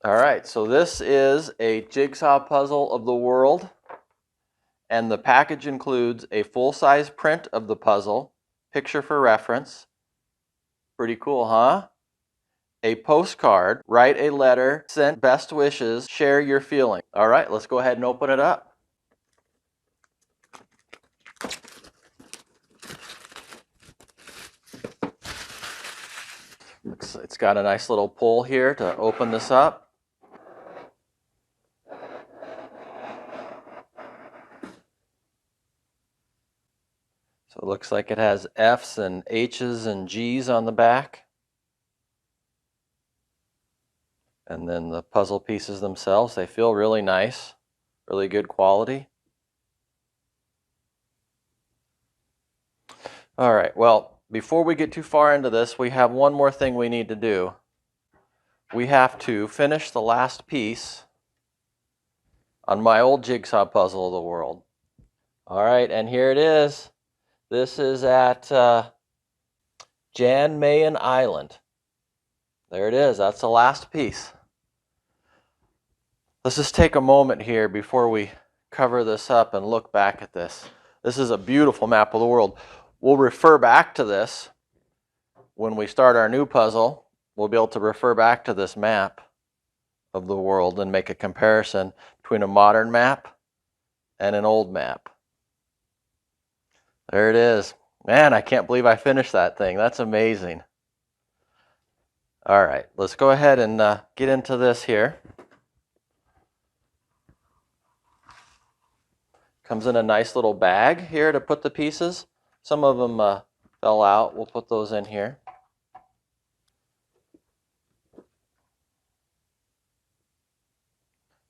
All right, so this is a jigsaw puzzle of the world, and the package includes a full-size print of the puzzle, picture for reference. Pretty cool, huh? A postcard, write a letter, send best wishes, share your feeling. All right, let's go ahead and open it up. It's got a nice little pull here to open this up. So it looks like it has F's and H's and G's on the back. And then the puzzle pieces themselves, they feel really nice, really good quality. All right, well, before we get too far into this, we have one more thing we need to do. We have to finish the last piece on my old jigsaw puzzle of the world. All right, and here it is. This is at Jan Mayen Island. There it is. That's the last piece. Let's just take a moment here before we cover this up and look back at this. This is a beautiful map of the world. We'll refer back to this when we start our new puzzle. We'll be able to refer back to this map of the world and make a comparison between a modern map and an old map. There it is. Man, I can't believe I finished that thing. That's amazing. All right, let's go ahead and get into this here. Comes in a nice little bag here to put the pieces. Some of them fell out. We'll put those in here.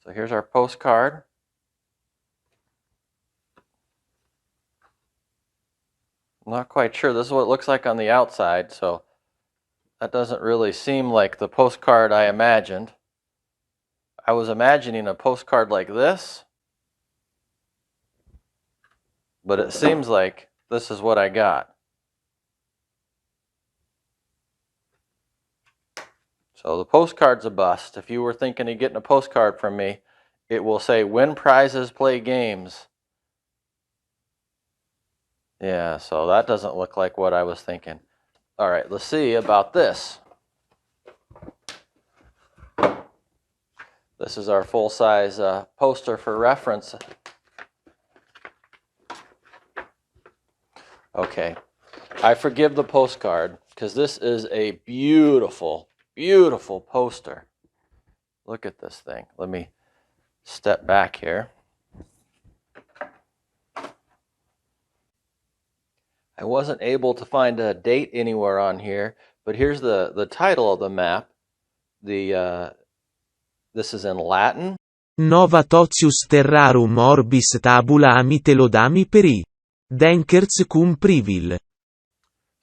So here's our postcard. I'm not quite sure. This is what it looks like on the outside, so that doesn't really seem like the postcard I imagined. I was imagining a postcard like this, but it seems like this is what I got. So the postcard's a bust. If you were thinking of getting a postcard from me, it will say, win prizes, play games. Yeah, so that doesn't look like what I was thinking. All right, let's see about this. This is our full-size poster for reference. Okay, I forgive the postcard because this is a beautiful, beautiful poster. Look at this thing. Let me step back here. I wasn't able to find a date anywhere on here, but here's the title of the map. This is in Latin. Nova Totius Terrarum Orbis Tabula amitelodami peri. Denkerts cum privil.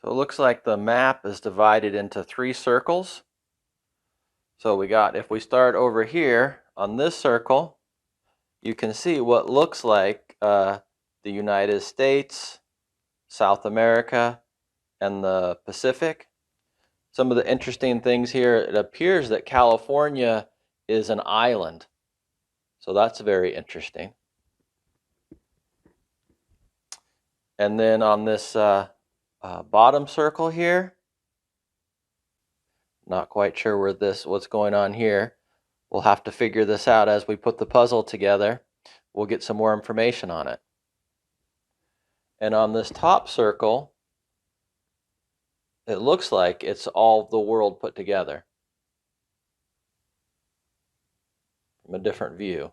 So it looks like the map is divided into 3 circles. So we got, if we start over here on this circle, you can see what looks like the United States, South America, and the Pacific. Some of the interesting things here, it appears that California is an island. So that's very interesting. And then on this bottom circle here, not quite sure what's going on here. We'll have to figure this out as we put the puzzle together. We'll get some more information on it. And on this top circle, it looks like it's all the world put together from a different view.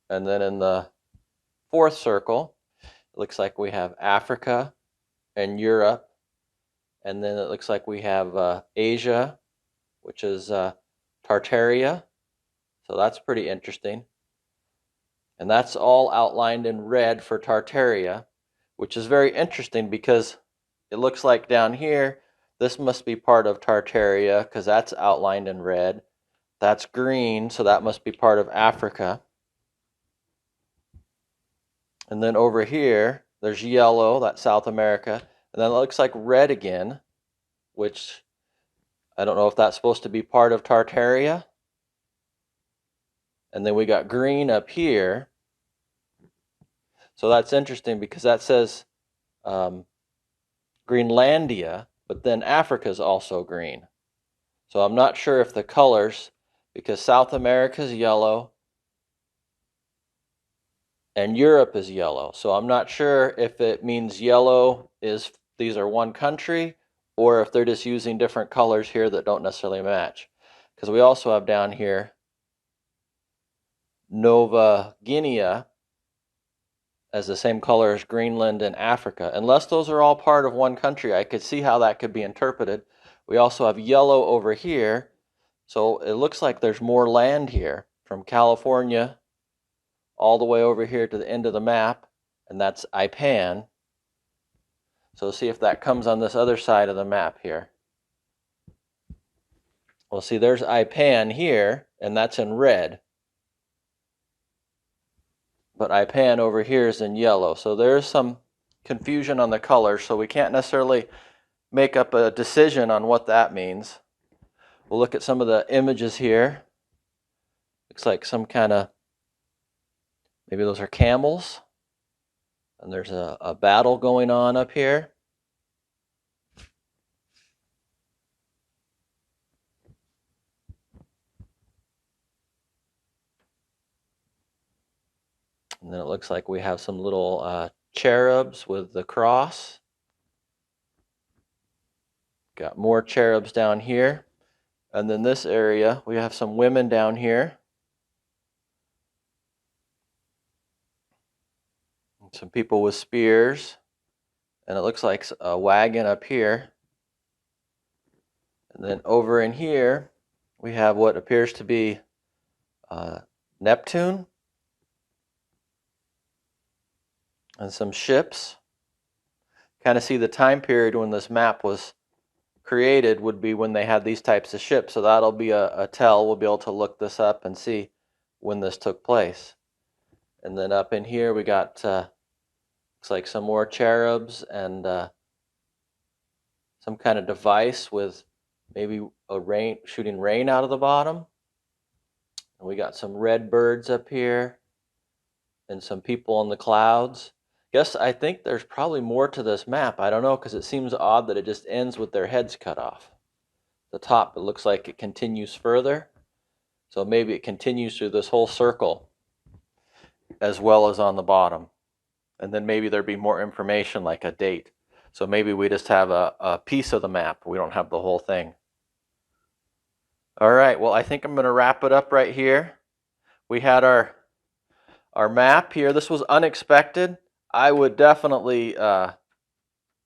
And then in the 4th circle, it looks like we have Africa and Europe. And then it looks like we have Asia, which is Tartaria. So that's pretty interesting. And that's all outlined in red for Tartaria, which is very interesting because it looks like down here, this must be part of Tartaria because that's outlined in red. That's green, so that must be part of Africa. And then over here, there's yellow, that's South America. And then it looks like red again, which I don't know if that's supposed to be part of Tartaria. And then we got green up here. So that's interesting because that says Greenlandia, but then Africa is also green. So I'm not sure if the colors, because South America is yellow and Europe is yellow. So I'm not sure if it means yellow is these are one country, or if they're just using different colors here that don't necessarily match. Because we also have down here Nova Guinea as the same color as Greenland and Africa. Unless those are all part of one country, I could see how that could be interpreted. We also have yellow over here, so it looks like there's more land here from California all the way over here to the end of the map, and that's Ipan. So see if that comes on this other side of the map here. Well, see, there's Ipan here, and that's in red. But Ipan over here is in yellow. So there's some confusion on the colors, so we can't necessarily make up a decision on what that means. We'll look at some of the images here. Looks like some kind of, maybe those are camels. And there's a battle going on up here. And then it looks like we have some little cherubs with the cross. Got more cherubs down here. And then this area, we have some women down here. Some people with spears. And it looks like a wagon up here. And then over in here, we have what appears to be Neptune. And some ships. Kind of see the time period when this map was created would be when they had these types of ships. So that'll be a tell. We'll be able to look this up and see when this took place. And then up in here we got looks like some more cherubs and some kind of device with maybe shooting rain out of the bottom. And we got some red birds up here and some people in the clouds. I think there's probably more to this map. I don't know, because it seems odd that it just ends with their heads cut off. The top, it looks like it continues further. So maybe it continues through this whole circle as well as on the bottom. And then maybe there'd be more information like a date. So maybe we just have a piece of the map. We don't have the whole thing. All right, well, I think I'm going to wrap it up right here. We had our map here. This was unexpected. I would definitely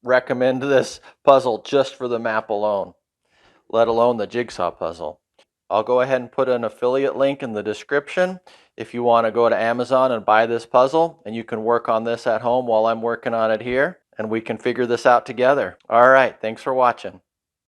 recommend this puzzle just for the map alone, let alone the jigsaw puzzle. I'll go ahead and put an affiliate link in the description if you want to go to Amazon and buy this puzzle, and you can work on this at home while I'm working on it here, and we can figure this out together. All right, thanks for watching.